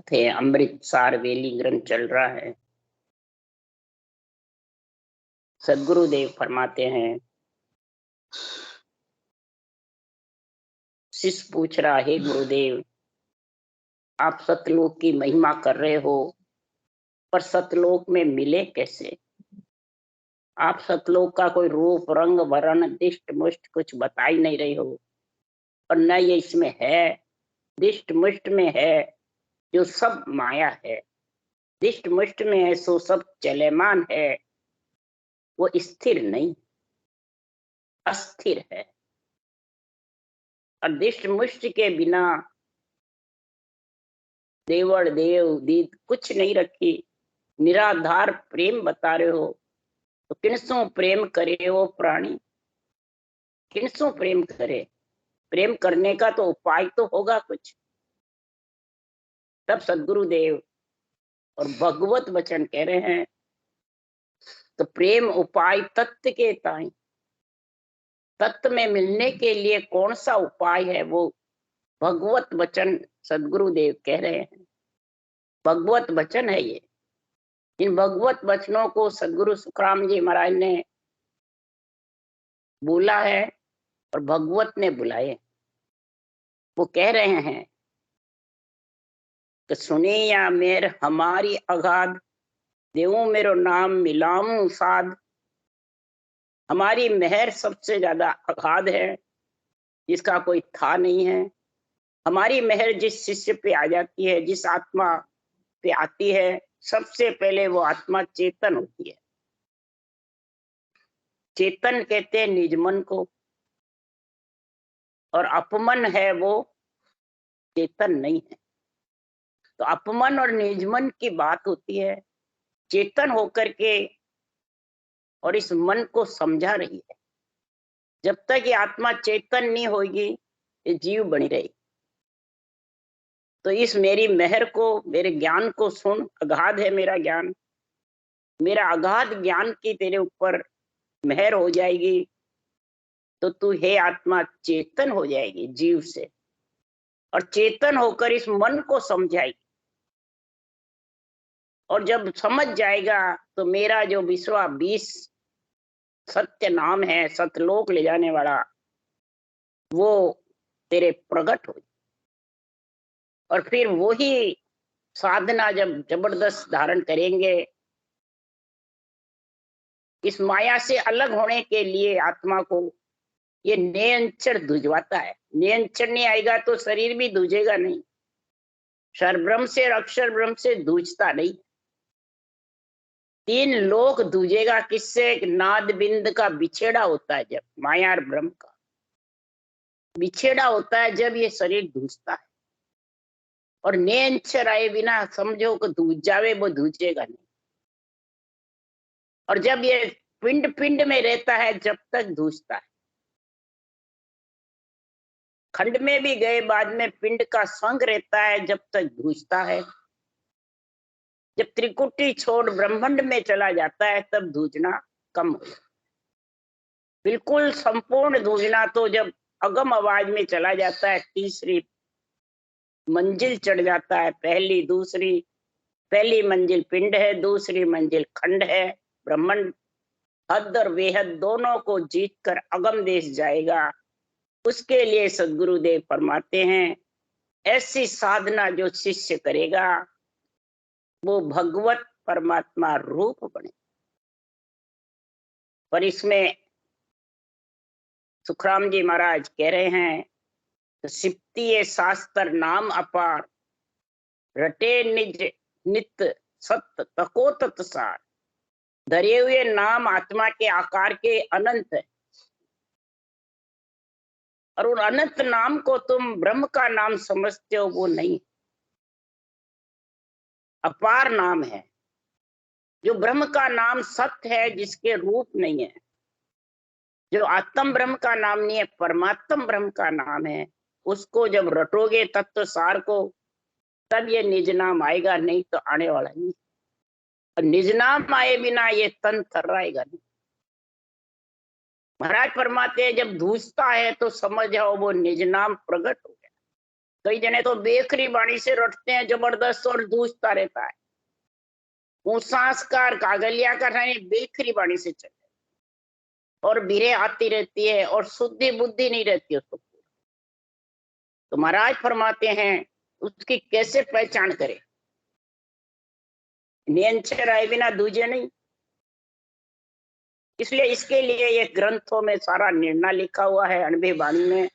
थे अमृतसर वेली ग्रंथ चल रहा है। सदगुरुदेव फरमाते हैं, शिष्य पूछ रहा है, गुरुदेव आप सतलोक की महिमा कर रहे हो, पर सतलोक में मिले कैसे? आप सतलोक का कोई रूप रंग वर्ण दिष्ट मुष्ट कुछ बता ही नहीं रहे हो, और न ये इसमें है। दिष्ट मुष्ट में है जो सब माया है, दिष्ट मुष्ट में है सो सब चलमान है, वो स्थिर नहीं, अस्थिर है। और दिष्ट मुष्ट के बिना देवड़ देव दीद कुछ नहीं रखी, निराधार प्रेम बता रहे हो, तो किनसों प्रेम करे वो प्राणी, किनसों प्रेम करे? प्रेम करने का तो उपाय तो होगा कुछ। तब सदगुरुदेव और भगवत वचन कह रहे हैं, तो प्रेम उपाय तत्व के ताई, तत्व में मिलने के लिए कौन सा उपाय है? वो भगवत वचन सदगुरुदेव कह रहे हैं, भगवत वचन है ये। इन भगवत वचनों को सदगुरु सुखराम जी महाराज ने बोला है और भगवत ने बुलाए। वो कह रहे हैं कि सुने या मेर हमारी अगाध, देवों मेरो नाम मिलाऊं साध। हमारी मेहर सबसे ज्यादा अगाध है, जिसका कोई था नहीं है। हमारी मेहर जिस शिष्य पे आ जाती है, जिस आत्मा पे आती है, सबसे पहले वो आत्मा चेतन होती है। चेतन कहते हैं निज मन को, और अपमन है वो चेतन नहीं है। तो अपमन और निजमन की बात होती है। चेतन होकर के और इस मन को समझा रही है। जब तक ये आत्मा चेतन नहीं होगी, ये जीव बनी रही। तो इस मेरी मेहर को, मेरे ज्ञान को सुन। अगाध है मेरा ज्ञान, मेरा अगाध ज्ञान की तेरे ऊपर मेहर हो जाएगी, तो तू हे आत्मा चेतन हो जाएगी जीव से, और चेतन होकर इस मन को समझाएगी। और जब समझ जाएगा तो मेरा जो 20 सत्य नाम है, सतलोक ले जाने वाला, वो तेरे प्रकट हो। और फिर वही साधना जब जबरदस्त धारण करेंगे, इस माया से अलग होने के लिए आत्मा को ये नियंत्रण धुजवाता है। नियंत्रण नहीं आएगा तो शरीर भी धुजेगा नहीं। सरब्रह्म से और अक्षर ब्रह्म से धुजता नहीं। 3 लोक धुजेगा किससे? नाद बिंद का बिछेड़ा होता है, जब माया और ब्रह्म का बिछेड़ा होता है, जब ये शरीर धुजता है। और नियंत्रण आए बिना समझो कि धुज जावे, वो धुजेगा नहीं। और जब ये पिंड पिंड में रहता है, जब तक धुजता है। खंड में भी गए बाद में पिंड का संग रहता है, जब तक धुजता है। जब त्रिकुटी छोड़ ब्रह्मांड में चला जाता है, तब धूजना कम हो जाता है। बिल्कुल संपूर्ण धूजना तो जब अगम आवाज में चला जाता है, तीसरी मंजिल चढ़ जाता है। पहली मंजिल पिंड है, दूसरी मंजिल खंड है। ब्रह्मांड हद और बेहद दोनों को जीत कर अगम देश जाएगा। उसके लिए सदगुरुदेव फरमाते हैं, ऐसी साधना जो शिष्य करेगा, वो भगवत परमात्मा रूप बने। पर इसमें सुखराम जी महाराज कह रहे हैं, तो सिप्तिये शास्त्र नाम अपार, रटे निज नित सत्य तको तत्सार। धरे हुए नाम आत्मा के आकार के अनंत है, और उन अनंत नाम को तुम ब्रह्म का नाम समझते हो, वो नहीं। अपार नाम है, जो ब्रह्म का नाम सत्य है, जिसके रूप नहीं है। जो आत्म ब्रह्म का नाम नहीं है, परमात्म ब्रह्म का नाम है। उसको जब रटोगे तत्व सार को, तब ये निज नाम आएगा, नहीं तो आने वाला नहीं। और निज नाम आए बिना ये तन थर्राएगा नहीं। महाराज फरमाते हैं, जब धूसता है तो समझ जाओ वो निज नाम प्रकट हो गया। कई जने तो बेखरी बाणी से रटते हैं जबरदस्त और दूसता रहता है। वो संस्कार कागलिया का बेखरी बाणी से चले और बीरे आती रहती है और शुद्धि बुद्धि नहीं रहती उसको। तो महाराज फरमाते हैं उसकी कैसे पहचान करें? नियंचर आए बिना दूजे नहीं। इसलिए इसके लिए ये ग्रंथों में सारा निर्णय लिखा हुआ है, अनबे वाणी में।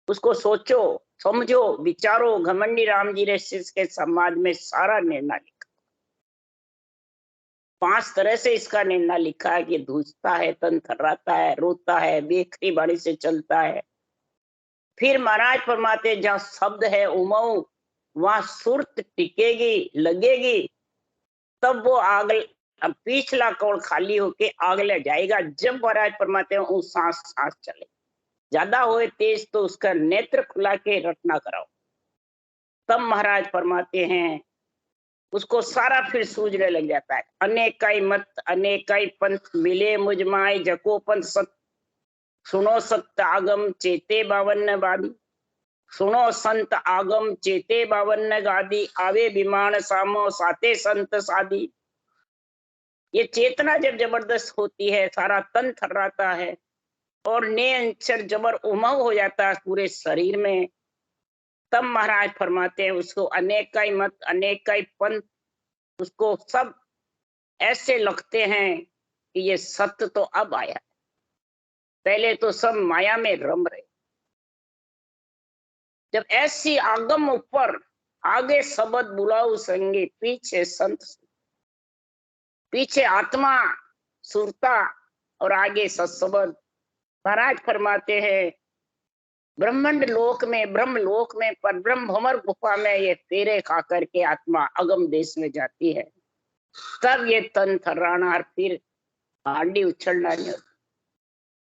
उसको सोचो, समझो, विचारो। घमंडी राम जी रे शिष्य के समाज में सारा निर्णय लिखा, 5 तरह से इसका निर्णय लिखा है कि धूसता है, तन थर्राता है, रोता है, बेखरी बाणी से चलता है। फिर महाराज फरमाते जहाँ शब्द है उमऊ, वहां सुरत टिकेगी, लगेगी, तब वो आगे पिछला कौड़ खाली होके आगले जाएगा। जब महाराज फरमाते हैं सांस सांस चले, ज्यादा होए तेज तो उसका नेत्र खुला के रटना कराओ। तब महाराज फरमाते हैं उसको सारा फिर सूझने लग जाता है। अनेकाई मत अनेकाई पंथ मिले मुझमाए जको पंथ सत, सुनो सत्य आगम चेते बावन्न बादी, सुनो संत आगम चेते बावन्न गादी, आवे विमान सामो साते संत सादी। ये चेतना जब जबरदस्त होती है, सारा तन थर्राता है और ने अंचर जबर उमंग हो जाता है पूरे शरीर में। तब महाराज फरमाते हैं उसको अनेकाई मत अनेकाई पंथ, उसको सब ऐसे लगते हैं कि ये सत्य तो अब आया, पहले तो सब माया में रम रहे। जब ऐसी आगम ऊपर, आगे शब्द बुलाऊ संगी, पीछे संत, पीछे आत्मा सुरता और आगे सत्सबद। महाराज फरमाते हैं ब्रह्मांड लोक में, ब्रह्म लोक में, पर ब्रह्म भंवर गुफा में ये फेरे खा करके आत्मा अगम देश में जाती है। तब ये तन थर्राना और फिर हांडी उछलना नहीं होता।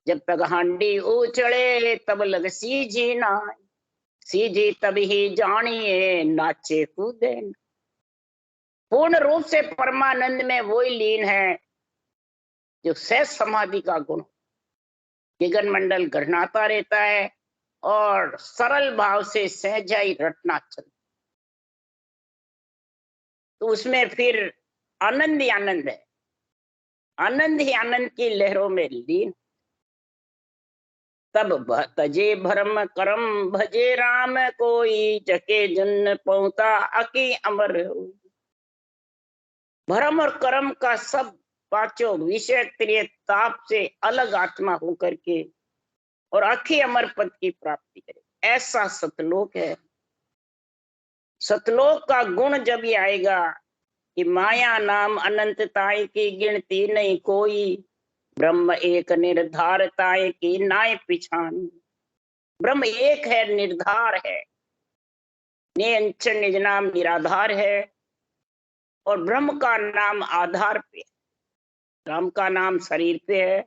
जब तक हांडी उछले तब लग सीझी ना, सीझी तभी जानिए नाचे कूदे। पूर्ण रूप से परमानंद में वही लीन है जो सहज समाधि का गुण, गगन मंडल गढ़नाता रहता है और सरल भाव से सहजाई रटना चलता, तो उसमें फिर आनंद ही आनंद है, आनंद ही आनंद की लहरों में लीन। तब तजे भरम करम भजे राम कोई, जके जन पहुंचा अकी अमर। भरम और कर्म का सब पांचों विषय त्रिय ताप से अलग आत्मा होकर के और अखी अमर पद की प्राप्ति करे, ऐसा सतलोक है। सतलोक का गुण जब ये आएगा कि माया नाम अनंतताई की गिनती नहीं कोई, ब्रह्म एक निर्धारताएं की नाय पिछान। ब्रह्म एक है, निर्धार है, निरंजन निज नाम निराधार है और ब्रह्म का नाम आधार पे, राम का नाम शरीर पे है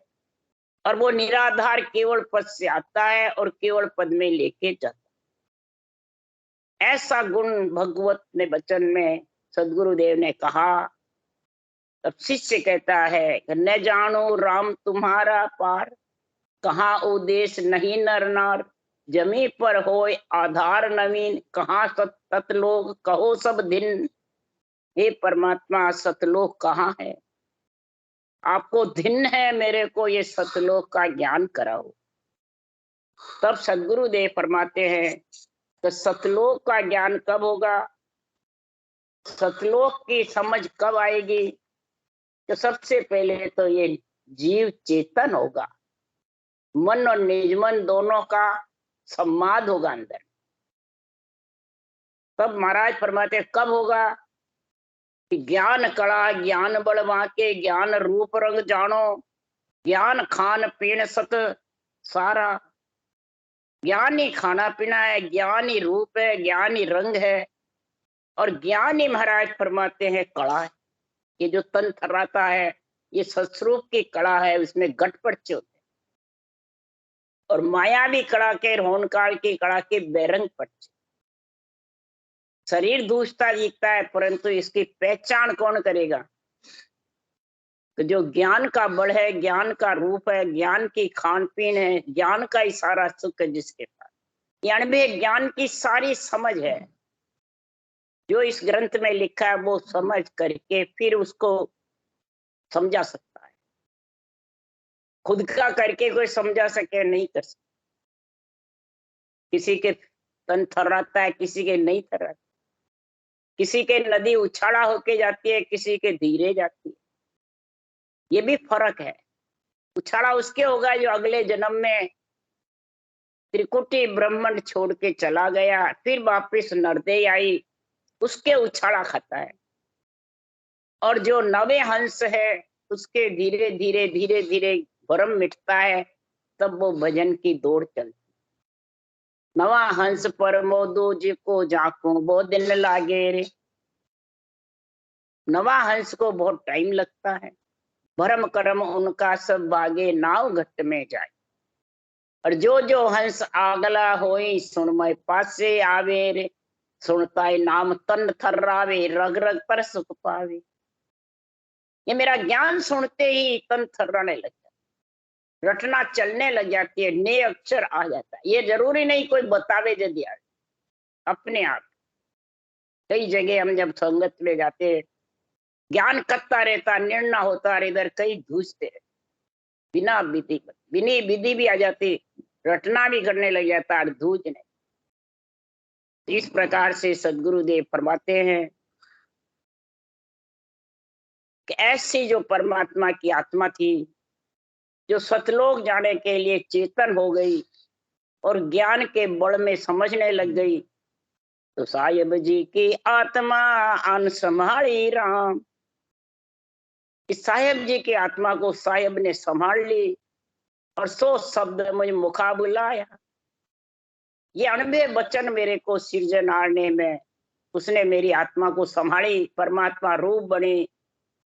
और वो निराधार केवल पद से आता है और केवल पद में लेके जाता है। ऐसा गुण भगवत ने वचन में सदगुरुदेव ने कहा। तब शिष्य कहता है न जानो राम तुम्हारा पार, कहाँ उदेश नहीं नर नार, जमी पर होय आधार नवीन, कहाँ सतलोक कहो सब दिन। हे परमात्मा सतलोक कहाँ है? आपको धिन है मेरे को ये सतलोक का ज्ञान कराओ। तब सदगुरुदेव फरमाते हैं तो सतलोक का ज्ञान कब होगा, सतलोक की समझ कब आएगी? तो सबसे पहले तो ये जीव चेतन होगा, मन और निजमन दोनों का संवाद होगा अंदर। तब महाराज फरमाते कब होगा कि ज्ञान कड़ा ज्ञान बड़वा के, ज्ञान रूप रंग जानो, ज्ञान खान पीण सत सारा। ज्ञान ही खाना पीना है, ज्ञान ही रूप है, ज्ञान ही रंग है और ज्ञान ही महाराज फरमाते हैं कड़ा है। ये जो तन थर्राता है ये सत्स्वरूप की कड़ा है, उसमें गट पर्चे होते हैं और मायावी कड़ा के, होनकाल की कड़ा के बेरंग पर्चे। शरीर दूसता दिखता है परंतु इसकी पहचान कौन करेगा? तो जो ज्ञान का बल है, ज्ञान का रूप है, ज्ञान की खान पीन है, ज्ञान का ही सारा सुख है जिसके पास, ये अनुभव ज्ञान की सारी समझ है, जो इस ग्रंथ में लिखा है वो समझ करके फिर उसको समझा सकता है। खुद का करके कोई समझा सके नहीं कर सकता। किसी के तन थर्राता है, किसी के नहीं थर्राता, किसी के नदी उछाड़ा होके जाती है, किसी के धीरे जाती है। ये भी फर्क है। उछाड़ा उसके होगा जो अगले जन्म में त्रिकुटी ब्रह्मांड छोड़ के चला गया, फिर वापिस नरदे आई, उसके उछाड़ा खाता है। और जो नवे हंस है उसके धीरे धीरे धीरे धीरे भरम मिटता है, तब वो भजन की दौड़ चलती। नवा हंस पर मोदो जी को जाको वो दिन लागे रे। नवा हंस को बहुत टाइम लगता है, भरम करम उनका सब बागे नाव घट में जाए। और जो जो हंस आगला होई सुनमय पासे आवे रे, सुनता है नाम तन थर्रावे, रग रग पर सुख पावे। ये मेरा ज्ञान सुनते ही तन थर्राने लग जाता, रटना चलने लग जाती है, नए अक्षर आ जाता है। ये जरूरी नहीं कोई बतावे यदि आ, अपने आप। कई जगह हम जब संगत में जाते, ज्ञान करता रहता, निर्णय होता, इधर कई घुसते, बिना विधि बिनी विधि भी आ जाती, रटना भी करने लग जाता और धूजने। इस प्रकार से सदगुरुदेव फरमाते हैं कि ऐसी जो परमात्मा की आत्मा थी, जो सतलोक जाने के लिए चेतन हो गई और ज्ञान के बल में समझने लग गई, तो साहेब जी की आत्मा अन संभाली राम। इस साहेब जी की आत्मा को साहेब ने संभाल ली और 100 शब्द मुझे मुखा बुलाया। ये अनबे वचन मेरे को सृजनाने में उसने मेरी आत्मा को संभाली, परमात्मा रूप बनी,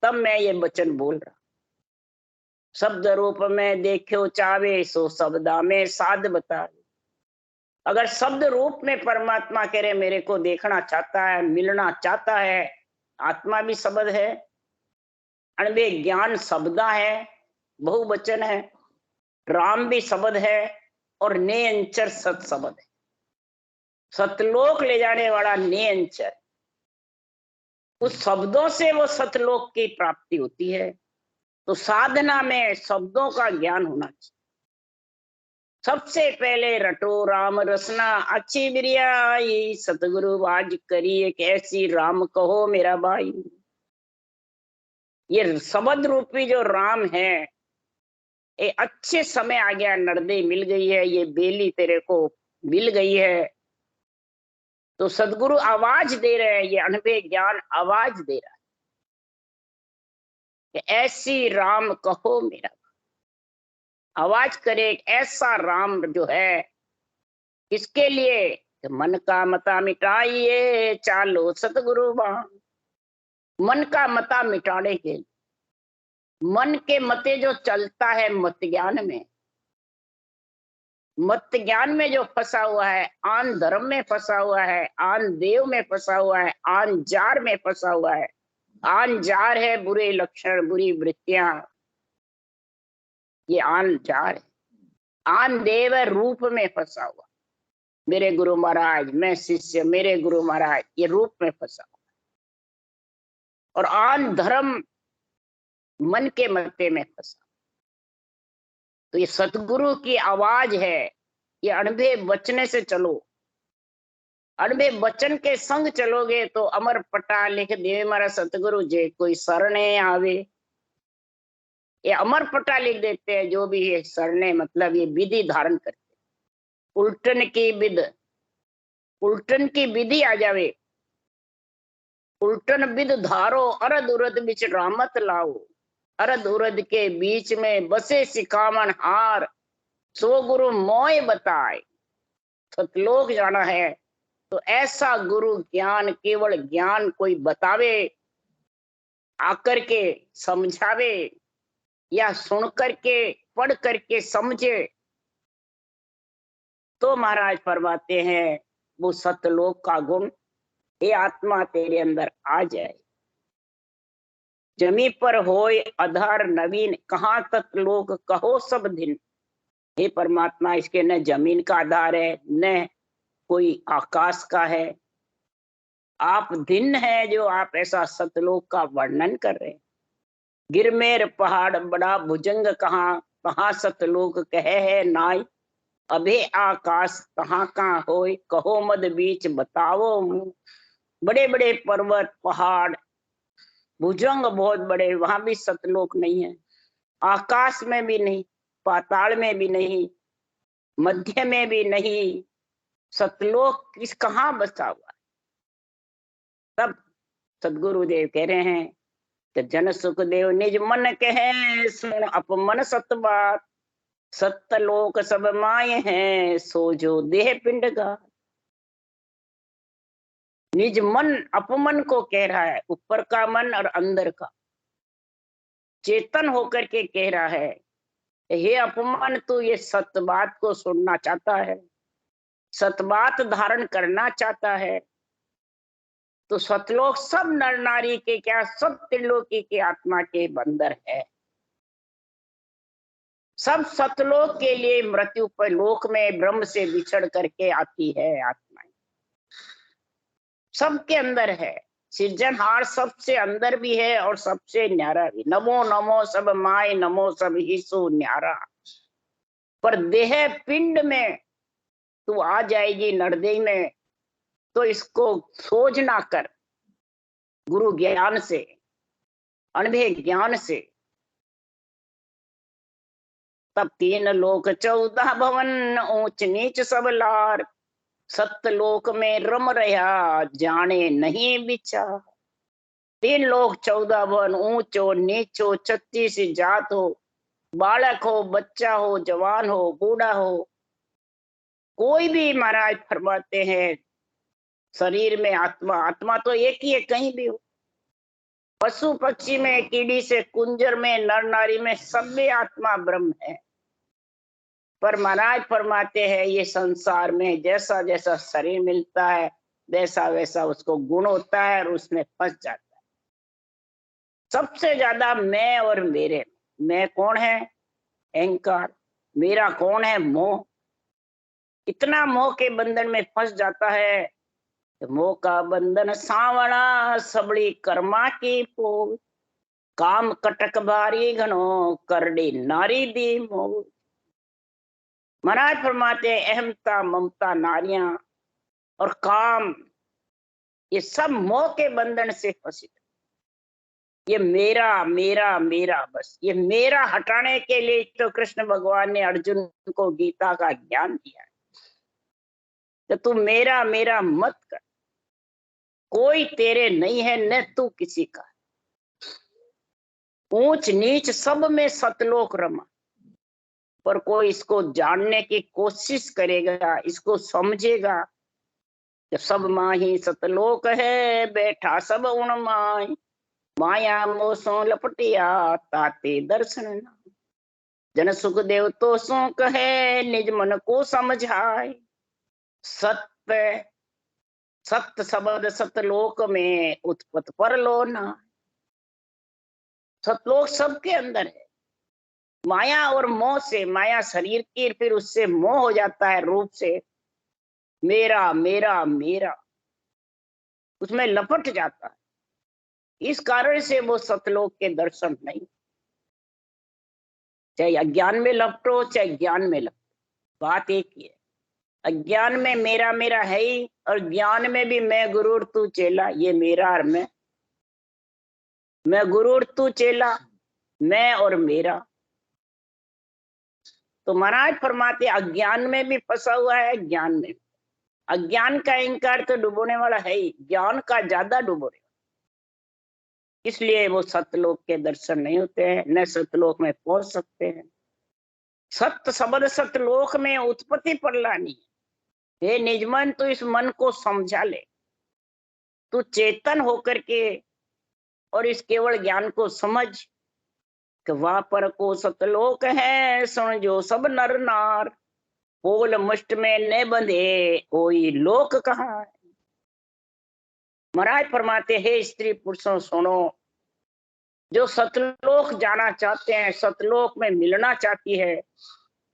तब मैं ये वचन बोल रहा। शब्द रूप में देखो चावे सो शब्दा में साध बता। अगर शब्द रूप में परमात्मा कह रहे मेरे को देखना चाहता है, मिलना चाहता है, आत्मा भी शब्द है, अणबे ज्ञान शब्दा है, बहुवचन है, राम भी शब्द है और नेअंचर सत शब्द है। सतलोक ले जाने वाला नेअंचर, उस शब्दों से वो सतलोक की प्राप्ति होती है। तो साधना में शब्दों का ज्ञान होना चाहिए। सबसे पहले रटो राम रसना अच्छी बिरियाई, सतगुरु बाज करी एक ऐसी राम कहो मेरा भाई। ये शब्द रूपी जो राम है, ये अच्छे समय आ गया, नरदे मिल गई है, ये बेली तेरे को मिल गई है। तो सदगुरु आवाज दे रहे हैं, ये अनबे ज्ञान आवाज दे रहा है कि ऐसी राम कहो मेरा। आवाज करे एक ऐसा राम जो है, किसके लिए? मन का मता मिटाइए चालो सतगुरु बाण। मन का मता मिटाने के लिए, मन के मते जो चलता है मत ज्ञान में, मत ज्ञान में जो फंसा हुआ है, आन धर्म में फंसा हुआ है, आन देव में फंसा हुआ है, आन जार में फंसा हुआ है। आन जार है बुरे लक्षण, बुरी वृत्तियां, ये आन जार है। आन देव है रूप में फंसा हुआ, मेरे गुरु महाराज, मैं शिष्य, मेरे गुरु महाराज, ये रूप में फंसा हुआ। और आन धर्म मन के मते में फंसा। तो ये सतगुरु की आवाज है, ये अनबे वचने से चलो, अनबे वचन के संग चलोगे तो अमर पटा लिख दे मारा सतगुरु जे कोई शरणे आवे। ये अमर पटा लिख देते हैं जो भी ये शरणे, मतलब ये विधि धारण करते, उल्टन की विध, उल्टन की विधि आ जावे। उल्टन विध धारो अरद उरद बिच रामत लाओ, अरद उरद के बीच में बसे सिखावन हार, सो गुरु मोय बताए। सतलोक जाना है तो ऐसा गुरु ज्ञान, केवल ज्ञान कोई बतावे, आकर के समझावे, या सुन करके पढ़ करके समझे, तो महाराज फरमाते हैं वो सतलोक का गुण, ये आत्मा तेरे अंदर आ जाए। जमी पर होय आधार नवीन, कहाँ तक लोग कहो सब दिन। हे परमात्मा, इसके न जमीन का आधार है, न कोई आकाश का है, आप दिन है जो आप ऐसा सतलोक का वर्णन कर रहे हैं। गिरमेर पहाड़ बड़ा भुजंग कहाँ, कहाँ सतलोक कहे है नाई। अबे आकाश कहाँ कहाँ होय, कहो मद बीच बताओ मुँह। बड़े बड़े पर्वत पहाड़ भुजंग बहुत बड़े, वहां भी सतलोक नहीं है, आकाश में भी नहीं, पाताल में भी नहीं, मध्य में भी नहीं, सतलोक किस कहाँ बसा हुआ। तब सदगुरुदेव कह रहे हैं कि जन सुखदेव निज मन कहे, सुन अपमन सत बात। सतलोक सब माये हैं, सो जो देह पिंड का। निज मन अपमन को कह रहा है, ऊपर का मन और अंदर का, चेतन होकर के कह रहा है, हे अपमान, तू ये सत बात को सुनना चाहता है, सतबात धारण करना चाहता है, तो सतलोक सब नर नारी के क्या, सब त्रिलोकी के आत्मा के बंदर है। सब सतलोक के लिए मृत्यु पर लोक में ब्रह्म से बिछड़ करके आती है आत्माएं, सबके अंदर है। सृजनहार सबसे अंदर भी है और सबसे न्यारा भी। नमो नमो सब माय, नमो सब ही सो न्यारा। पर देह पिंड में तू आ जाएगी नरदेह में, तो इसको सोच ना कर, गुरु ज्ञान से, अनुभव ज्ञान से। तब 3 लोक 14 भवन, ऊंच नीच सब लार। सतलोक में रम रहा, जाने नहीं विचार। 3 लोक 14 भवन, ऊंचो नीचो 36 जात हो, बालक हो, बच्चा हो, जवान हो, बूढ़ा हो, कोई भी महाराज फरमाते हैं शरीर में आत्मा, आत्मा तो एक ही है, कहीं भी हो। पशु पक्षी में, कीड़ी से कुंजर में, नर नारी में, सब में आत्मा ब्रह्म है। पर महाराज फरमाते हैं ये संसार में जैसा जैसा शरीर मिलता है, वैसा वैसा उसको गुण होता है और उसमें फंस जाता है। सबसे ज्यादा मैं और मेरे, मैं कौन है? अहंकार। मेरा कौन है? मोह। इतना मोह के बंधन में फंस जाता है, मोह का बंधन सावड़ा, सबड़ी कर्मा की पोल। काम कटक भारी घनो, करड़ी नारी दी मोह। महाराज फरमाते हैं अहमता ममता नारियां और काम, ये सब मोह के बंधन से फंसे। ये मेरा मेरा मेरा, बस ये मेरा हटाने के लिए तो कृष्ण भगवान ने अर्जुन को गीता का ज्ञान दिया है। तो तू मेरा मेरा मत कर, कोई तेरे नहीं है, न तू किसी का। ऊंच नीच सब में सतलोक रमा। पर कोई इसको जानने की कोशिश करेगा, इसको समझेगा कि सब माही सतलोक है, बैठा सब उण माय। माया मोसों लपटिया, ताते दर्शन ना। जन सुखदेव तो सो कहे, निज मन को समझाए। सत्य सत्य शब्द सतलोक में, उत्पत पर लो ना। सतलोक सबके अंदर है। माया और मोह से, माया शरीर की, फिर उससे मोह हो जाता है रूप से, मेरा मेरा मेरा, उसमें लपट जाता है। इस कारण से वो सतलोक के दर्शन नहीं। चाहे अज्ञान में लपटो चाहे ज्ञान में लपटो, बात एक ही है। अज्ञान में मेरा मेरा है ही, और ज्ञान में भी मैं गुरु और तू चेला, ये मेरा और मैं गुरु और तू चेला, मैं और मेरा। तो महाराज फरमाते अज्ञान में भी फंसा हुआ है, ज्ञान में। अज्ञान का अहंकार तो डुबोने वाला है ही, ज्ञान का ज्यादा डुबोने, इसलिए वो सतलोक के दर्शन नहीं होते हैं, न सतलोक में पहुंच सकते हैं। सत्य शब्द सतलोक में उत्पत्ति परलानी है। हे निजमन, तू इस मन को समझा ले, तू चेतन होकर के और इस केवल ज्ञान को समझ कि वहां पर को सतलोक है, सुन जो सब नर नार। पोल मुष्ट में न बंधे, कोई लोक कहाँ है। महाराज फरमाते हैं स्त्री पुरुषों सुनो, जो सतलोक जाना चाहते हैं, सतलोक में मिलना चाहती है,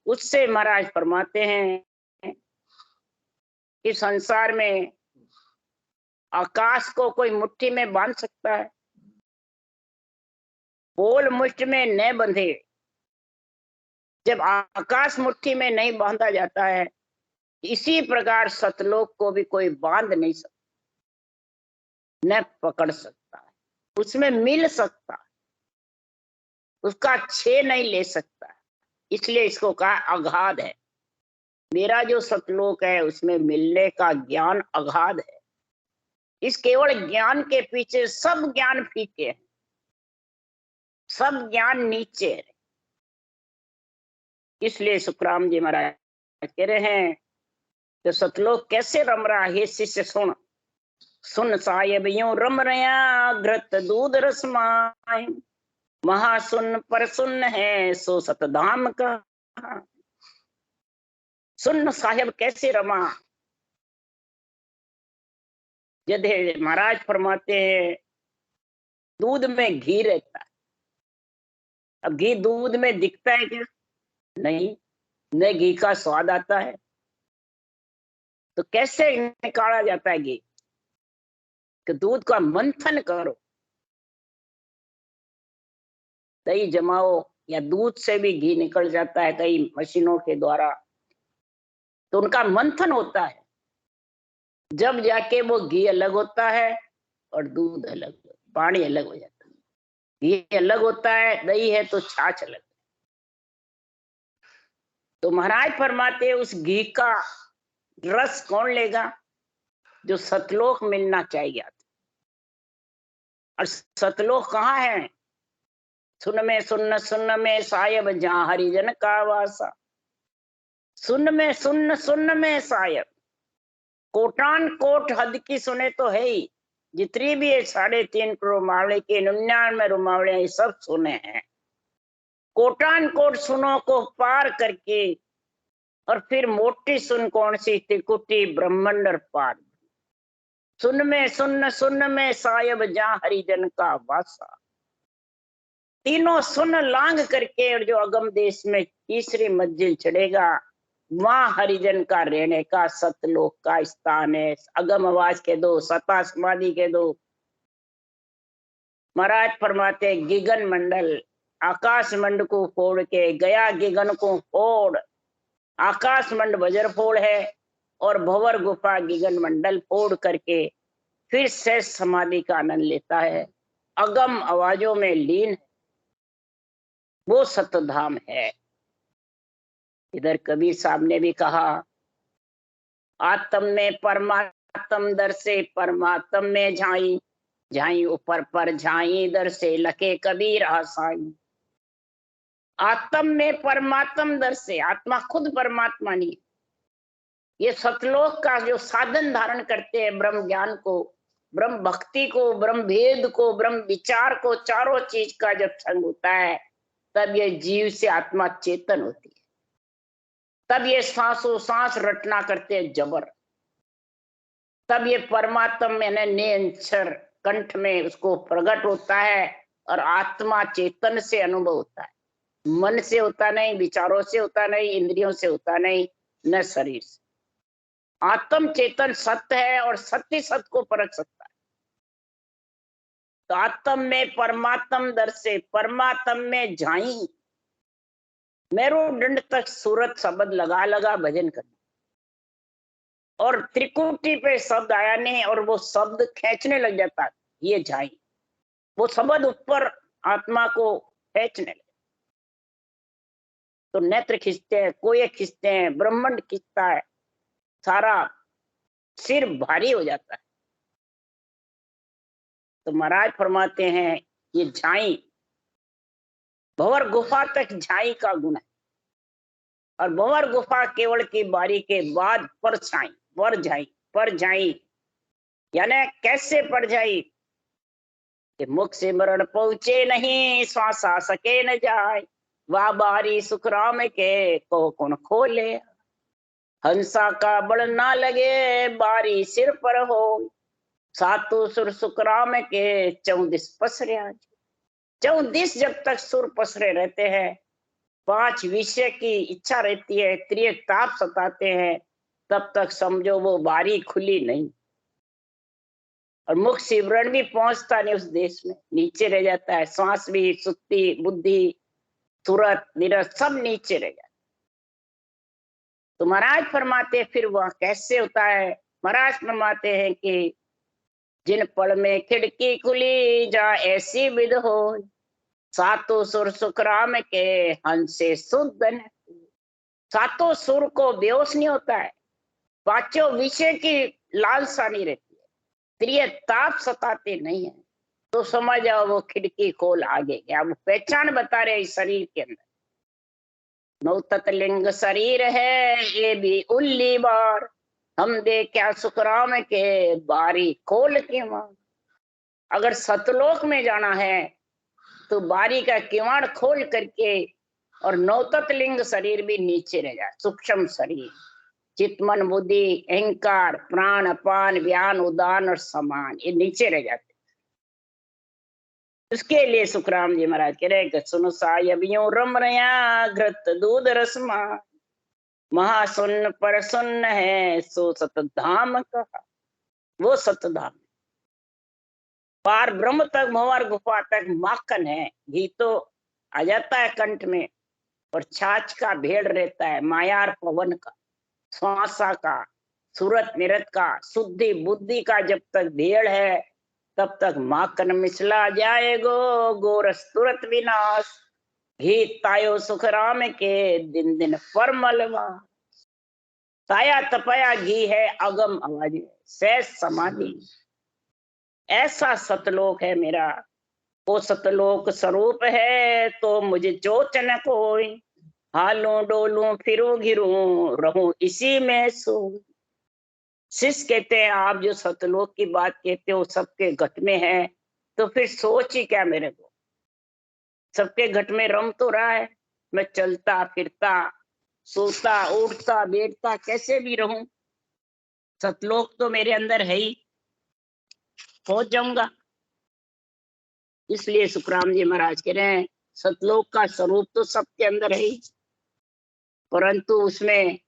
उससे महाराज फरमाते हैं इस संसार में आकाश को कोई मुट्ठी में बांध सकता है? बोल मुट्ठी में न बंधे। जब आकाश मुट्ठी में नहीं बांधा जाता है, इसी प्रकार सतलोक को भी कोई बांध नहीं सकता, न पकड़ सकता है, उसमें मिल सकता है, उसका छे नहीं ले सकता है। इसलिए इसको कहा अगाध है। मेरा जो सतलोक है उसमें मिलने का ज्ञान अगाध है। इस केवल ज्ञान के पीछे सब ज्ञान फीके हैं, सब ज्ञान नीचे है। इसलिए सुखराम जी महाराज कह रहे हैं तो सतलोक कैसे रम रहा है शिष्य सुन। सुन साहेब यूं रम रहा घृत दूध रसमाय, महासुन पर सुन है सो सतधाम का। सुन साहेब कैसे रमा। जदे महाराज फरमाते हैं दूध में घी रहता है। अब घी दूध में दिखता है क्या? नहीं, न घी का स्वाद आता है। तो कैसे निकाला जाता है घी? कि दूध का मंथन करो, दही जमाओ, या दूध से भी घी निकल जाता है दही मशीनों के द्वारा, तो उनका मंथन होता है। जब जाके वो घी अलग होता है और दूध अलग, पानी अलग हो जाता है। घी अलग होता है, दही है तो छाछ अलग। तो महाराज फरमाते उस घी का रस कौन लेगा? जो सतलोक मिलना चाहिए। और सतलोक कहाँ है? सुन में सायब जहाँ हरिजन का वासा। सुन में सायब, कोटान कोट हद की सुने तो है ही। जितनी भी 3.5 करोड़ मावड़े के 99 रुमावड़े ये सब सुने हैं। कोटान कोट सुनो को पार करके और फिर मोटी सुन कौन सी? त्रिकुटी ब्रह्मांड पार। सुन में सायब जहाँ हरिजन का वासा। तीनों सुन लांग करके और जो अगम देश में तीसरी मंजिल चढ़ेगा, वहां हरिजन का रहने का सतलोक का स्थान है। अगम आवाज के दो, सता समाधि के दो। महाराज फरमाते गिगन मंडल, आकाश मंड को फोड़ के गया गिगन को फोड़। आकाश मंड वज्र फोड़ है और भंवर गुफा गिगन मंडल फोड़ करके फिर से समाधि का आनंद लेता है। अगम आवाजों में लीन, वो सतधाम है। इधर कबीर साहब ने भी कहा आत्म में परमात्म दर से परमात्म में झाई, झाई ऊपर पर झाई दर से लखे कबीर आसाई। आत्म में परमात्म दर से, आत्मा खुद परमात्मा नहीं। ये सतलोक का जो साधन धारण करते हैं ब्रह्म ज्ञान को, ब्रह्म भक्ति को, ब्रह्म भेद को, ब्रह्म विचार को, चारों चीज का जब संग होता है तब ये जीव से आत्मा चेतन होती है। तब ये सांसों सांस रटना करते हैं जबर। तब ये परमात्मा में निरंतर कंठ में उसको प्रकट होता है और आत्मा चेतन से अनुभव होता है। मन से होता नहीं, विचारों से होता नहीं, इंद्रियों से होता नहीं, न शरीर से। आत्म चेतन सत्य है और सत्य सत्य को परख सकता है। तो आत्म में परमात्म दर से परमात्म में झाई, मेरुदंड तक सूरत शब्द लगा लगा भजन करना। और त्रिकुटी पे शब्द आया नहीं और वो शब्द खींचने लग जाता है। ये झाई, वो शब्द ऊपर आत्मा को खींचने लगे। तो नेत्र खींचते हैं, कोये खींचते हैं, ब्रह्मांड खींचता है, सारा सिर भारी हो जाता है। तो महाराज फरमाते हैं ये झाई, भंवर गुफा तक झाई का गुण है। और भंवर गुफा केवल की बारी के बाद पर छाई, पर झाई, पर झाई यानी कैसे पर झाई? कि मुख से मरण पहुंचे नहीं, श्वास आ सके न जाए, वह बारी सुखराम के को कौन खोले। हंसा का बल ना लगे बारी सिर पर हो, सातु सुर सुखराम के 34 पसरे। 34 जब तक सुर पसरे रहते हैं, 5 विषय की इच्छा रहती है, त्रिय ताप सताते हैं, तब तक समझो वो बारी खुली नहीं, और मुख सिमरण भी पहुंचता नहीं उस देश में, नीचे रह जाता है। श्वास भी, सुक्ति, बुद्धि, तुरत, निरत सब नीचे रह जाता। तो महाराज फरमाते फिर वह कैसे होता है। महाराज फरमाते हैं कि जिन पल में खिड़की खुली जा ऐसी विध हो, सातों सुर सुखराम के हंसे शुद्ध न। सातों सुर को बेहोश नहीं होता है, पांचों विषय की लालसा नहीं रहती है, प्रिय ताप सताते नहीं है, तो समझ जाओ वो खिड़की खोल आगे गया। वो पहचान बता रहे इस शरीर के अंदर नौ तत्लिंग शरीर है, ये भी उल्ली बार हम दे क्या सुखराम के बारी खोल के मां। अगर सतलोक में जाना है तो बारी का किवाड़ खोल करके, और नौतत्लिंग शरीर भी नीचे रह जाए। सूक्ष्म शरीर, चित्त मन बुद्धि अहंकार प्राण अपान व्यान उदान और समान, ये नीचे रह जाते। उसके लिए सुखराम जी महाराज कह रहे सुन सायबियों रम रया घृत दूध रसमा, महासुन्न पर सुन्न है सो सतधाम कहा। वो सतधाम पार ब्रह्म तक भंवर गुफा तक माखन है, घी तो आ जाता है कंठ में, और छाछ का भेड़ रहता है, मायार पवन का, श्वासा का, सूरत निरत का, शुद्धि बुद्धि का जब तक भेड़ है तब तक माखन मिसला जाएगो गोरस तुरत विनाश। घी तायो सुखराम के दिन दिन परमलवा। ताया तपाया घी है, अगम आवाज है, सहज समाधि, ऐसा सतलोक है मेरा। वो सतलोक स्वरूप है तो मुझे चोच न कोई, हालूं डोलूं फिरूं घिरूं रहूं इसी में सो। शिष्य कहते हैं आप जो सतलोक की बात कहते हो सबके घट में है, तो फिर सोच ही क्या मेरे को, सबके घट में रम तो रहा है। मैं चलता फिरता सोता उठता बैठता कैसे भी रहूं, सतलोक तो मेरे अंदर है ही, पहुंच जाऊंगा। इसलिए सुखराम जी महाराज कह रहे हैं सतलोक का स्वरूप तो सबके अंदर है ही, परंतु उसमें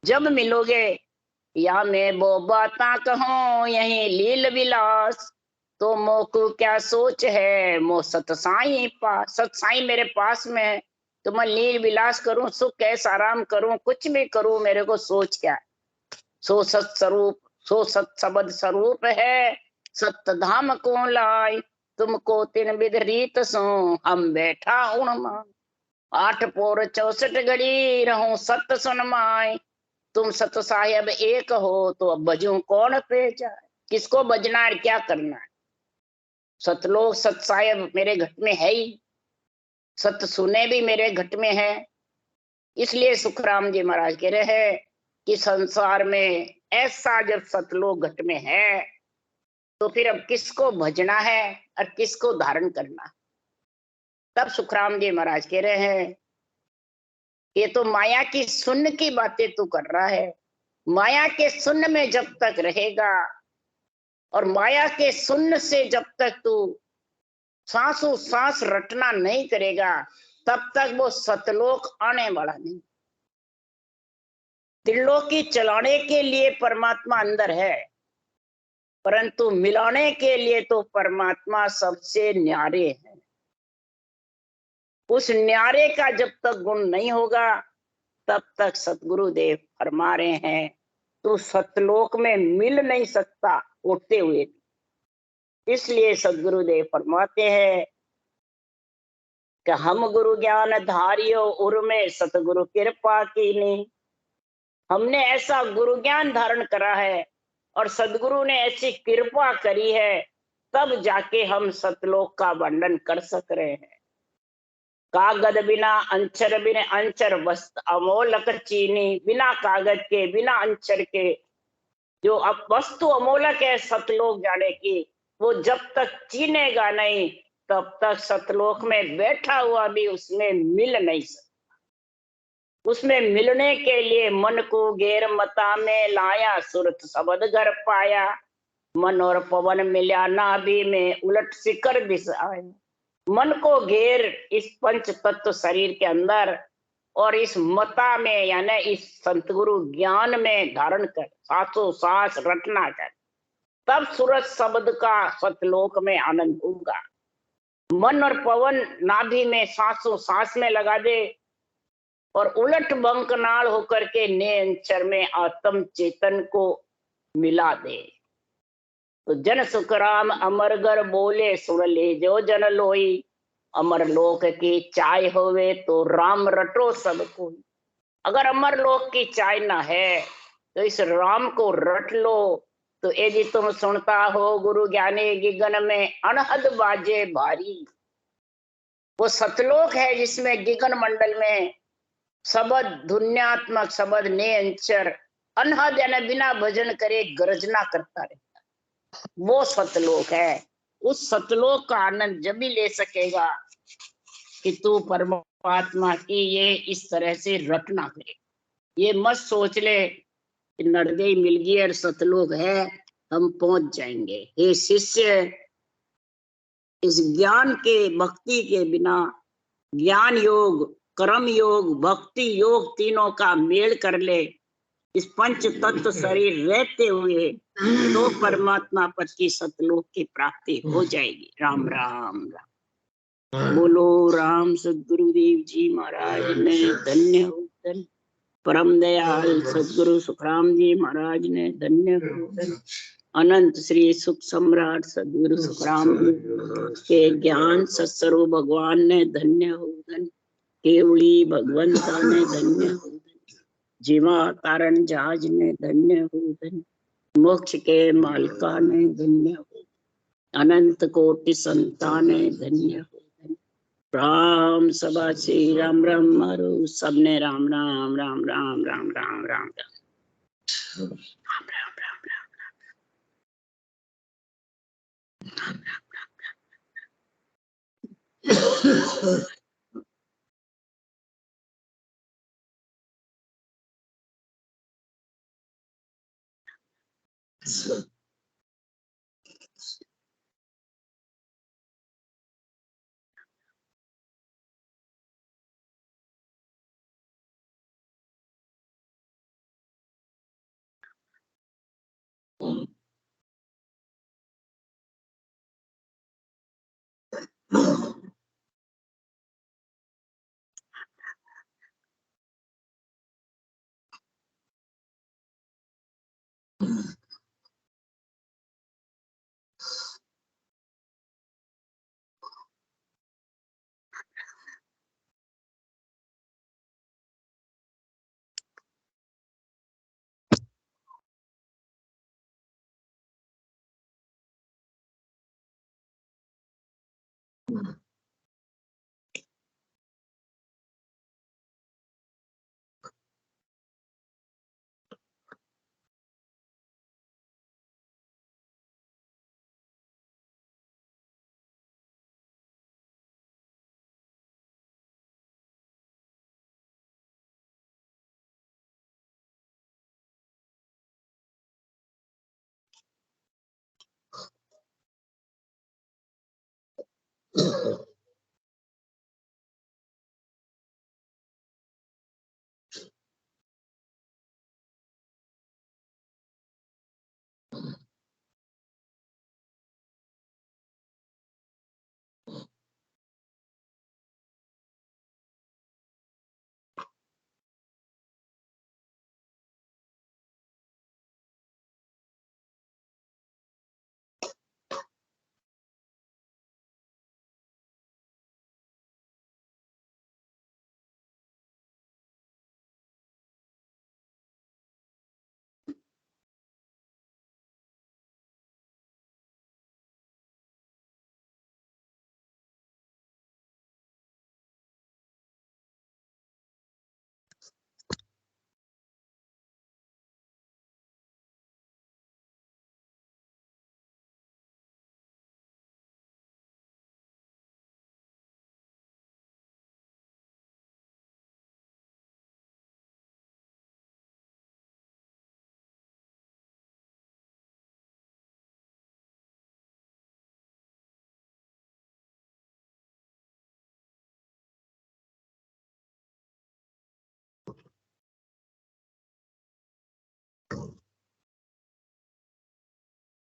जब मिलोगे, या मैं वो बाता कहूं यही लील विलास, तो मोको क्या सोच है मो सतसाई पास। सतसाई मेरे पास में है तो मैं लील विलास करूं, सुख कैसा आराम करूं, कुछ भी करूं, मेरे को सोच क्या है। सो सत स्वरूप, सो सत शब्द स्वरूप है, सत्य धाम को लाई, तुमको तीन विध रीत सो हम बैठा उणमा। 8 पोर 64 घड़ी रहूं सत्य सुन माय, तुम सत साहेब एक हो तो अब बजूं कौन पे जाए। किसको बजना है, क्या करना है। सतलोक सत साहेब मेरे घट में है ही, सत्य सुने भी मेरे घट में है। इसलिए सुखराम जी महाराज कह रहे हैं कि संसार में ऐसा जब सतलोक घट में है तो फिर अब किसको भजना है और किसको धारण करना। तब सुखराम जी महाराज कह रहे हैं ये तो माया की शून्य की बातें तू कर रहा है। माया के शून्य में जब तक रहेगा और माया के शून्य से जब तक तू सांसों सांस रटना नहीं करेगा तब तक वो सतलोक आने वाला नहीं। त्रिलोकी चलाने के लिए परमात्मा अंदर है, परंतु मिलाने के लिए तो परमात्मा सबसे न्यारे है। उस न्यारे का जब तक गुण नहीं होगा तब तक सतगुरुदेव फरमा रहे हैं तू सतलोक में मिल नहीं सकता उठते हुए। इसलिए सदगुरुदेव फरमाते हैं कि हम गुरु ज्ञान धारियो उर्मे सतगुरु कृपा की नहीं। हमने ऐसा गुरु ज्ञान धारण करा है और सदगुरु ने ऐसी कृपा करी है, तब जाके हम सतलोक का वर्णन कर सक रहे हैं। कागज बिना अंचर बिना अंचर वस्त अमोलक चीनी, बिना कागज के बिना अंचर के जो अब वस्तु अमोलक है सतलोक जाने की, वो जब तक चीनेगा नहीं तब तक सतलोक में बैठा हुआ भी उसमें मिल नहीं सकता। उसमें मिलने के लिए मन को घेर मता में लाया, सुरत शब्द घर पाया, मन और पवन मिल्या नाभि में उलट शिखर दिस आया। मन को घेर इस पंच तत्व शरीर के अंदर और इस मता में यानी इस संतगुरु ज्ञान में धारण कर सासों सास रटना कर, तब सूरज शब्द का सतलोक में आनंद होगा। मन और पवन नाभि में सांसों सांस में लगा दे और उलट बंकनाल होकर के नेंचर में आत्म चेतन को मिला दे। तो जन सुखराम अमरगर बोले सुन ले जो जन लोई, अमर लोक की चाय होवे तो राम रटो सब कोई। अगर अमर लोक की चाय ना है तो इस राम को रट लो। तो यदि तुम सुनता हो गुरु ज्ञानी गिगन में अनहद बाजे भारी, वो सतलोक है जिसमें गिगन मंडल में शब्द धुन्यात्मक शब्द ने अंचर अनहद यानी बिना भजन करे गर्जना करता रहता, वो सतलोक है। उस सतलोक का आनंद जब भी ले सकेगा कि तू परमात्मा की ये इस तरह से रटना करे। ये मत सोच ले कि नरदेई मिल गई और सतलोक है हम पहुंच जाएंगे। हे शिष्य, इस ज्ञान के भक्ति के बिना ज्ञान योग कर्म योग भक्ति योग तीनों का मेल कर ले इस पंच तत्व शरीर रहते हुए, तो परमात्मा पद की सतलोक की प्राप्ति हो जाएगी। राम राम राम। बोलो राम सदगुरुदेव जी महाराज ने धन्य हो, धन्य। परम दयाल सदगुरु सुखराम जी महाराज ने धन्य हो, धन्य। अनंत श्री सुख सम्राट सदगुरु सुखराम के ज्ञान सत्स्वरूप भगवान ने धन्य हो, धन्य। केवली भगवंता ने धन्य हो, धन्य। जीवा तारण जहाज ने धन्य हो, धन्य। मोक्ष के मालका ने धन्य हो, अनंत कोटि संता ने धन्य हो, धन्य। राम सभा श्री राम राम मारो सबने राम राम राम राम राम राम राम राम राम राम राम।